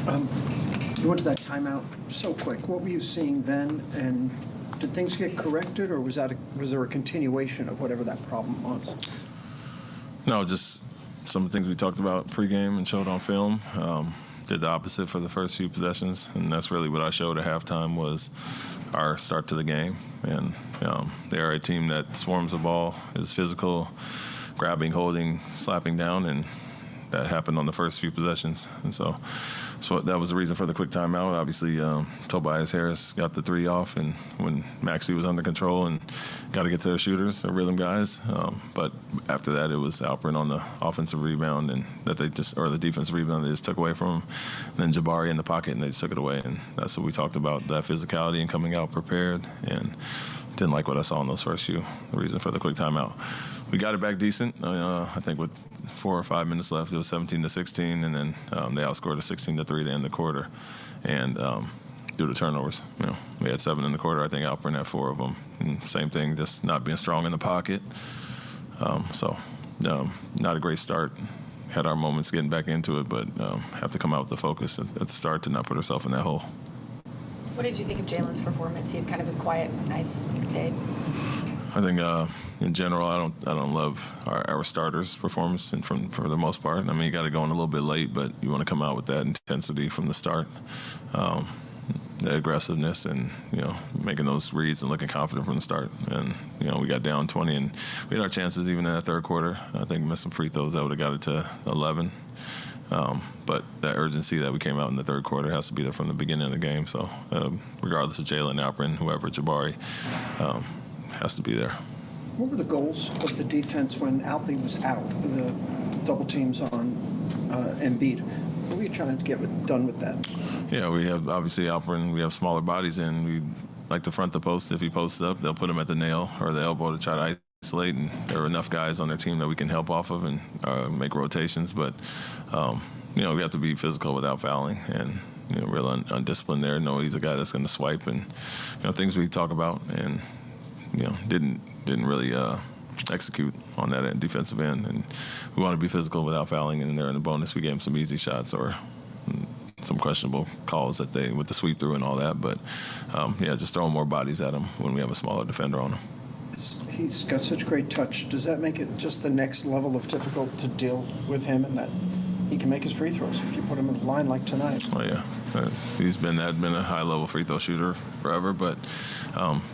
You went to that timeout so quick. What were you seeing then, and did things get corrected, or was there a continuation of whatever that problem was? No, just some of the things we talked about pregame and showed on film. Did the opposite for the first few possessions, and that's really what I showed at halftime was our start to the game. And they are a team that swarms the ball, is physical, grabbing, holding, slapping down, and that happened on the first few possessions. And so that was the reason for the quick timeout. Obviously, Tobias Harris got the three off, and when Maxey was under control and got to get to the shooters, the rhythm guys. But after that, it was Alperen on the offensive rebound, and that the defensive rebound they just took away from him. And then Jabari in the pocket, and they just took it away. And that's what we talked about, that physicality and coming out prepared. And didn't like what I saw in those first few, the reason for the quick timeout. We got it back decent. I think with 4 or 5 minutes left, it was 17-16, and then they outscored us 16-3 to end the quarter. And due to turnovers, we had 7 in the quarter. I think Alperen had 4 of them. And same thing, just not being strong in the pocket. Not a great start. Had our moments getting back into it, but have to come out with the focus at the start to not put ourselves in that hole. What did you think of Jalen's performance? He had kind of a quiet, nice day. I think in general, I don't love our starters' performance, and for the most part. I mean, you got to go in a little bit late, but you want to come out with that intensity from the start, the aggressiveness, and making those reads and looking confident from the start. And we got down 20, and we had our chances even in that third quarter. I think we missed some free throws that would have got it to 11. But that urgency that we came out in the third quarter has to be there from the beginning of the game. So regardless of Jalen, Alperen, whoever, Jabari, has to be there. What were the goals of the defense when Alpey was out, the double teams on Embiid? What were you trying to get done with that? Yeah, we have obviously Alperen. We have smaller bodies, and we like to front the post. If he posts up, they'll put him at the nail or the elbow to try to isolate. And there are enough guys on their team that we can help off of and make rotations. But we have to be physical without fouling, and real undisciplined there. No, he's a guy that's going to swipe, and things we talk about, and didn't really execute on that end, defensive end. And we want to be physical without fouling, and there in the bonus we gave him some easy shots or some questionable calls with the sweep through and all that. But just throwing more bodies at him when we have a smaller defender on him. He's got such great touch. Does that make it just the next level of difficult to deal with him, and that he can make his free throws if you put him in the line like tonight? Oh, yeah. He's been a high-level free throw shooter forever, but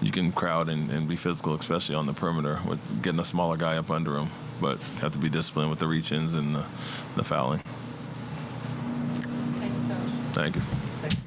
you can crowd and be physical, especially on the perimeter, with getting a smaller guy up under him, but have to be disciplined with the reach-ins and the fouling. Thanks, Coach. Thank you. Thank you.